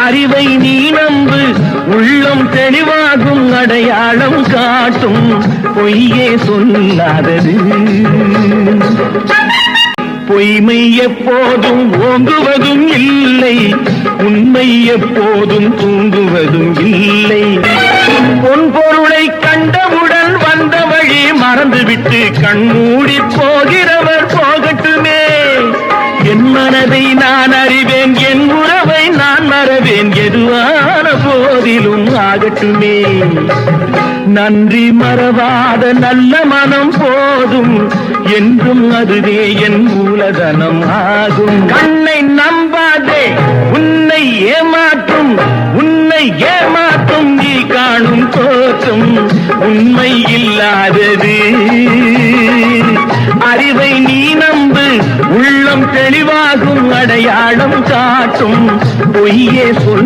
அறிவை நீ நம்பு, உள்ளம் தெளிவாகும், அடையாளம் காட்டும் பொய்யே சொல்லாதது. பொய்மை எப்போதும் ஓங்குவதும் இல்லை, உண்மை எப்போதும் தூங்குவதும் இல்லை. பொன் பொருளை கண்டவுடன் வந்த வழி மறந்துவிட்டு கண்மூடி போகிறவர் போகட்டுமே. என் மனதை நான் அறிவேன், என் உறவை நான் மறவேன், எதுவான போதிலும் ஆகட்டுமே. நன்றி மறவாத நல்ல மனம் போதும், என்றும் அதுவே என் மூலதனம் ஆகும். கண்ணை நம்பாதே, உன்னை ஏமாற்றும், உன்னை ஏமாற்றும் நீ காணும் தோற்றம் உண்மை இல்லாதது. அறிவை நீ நம்பு, உள்ளம் தெளிவாகும், அடையாளம் காட்டும் பொய்யே சொல்.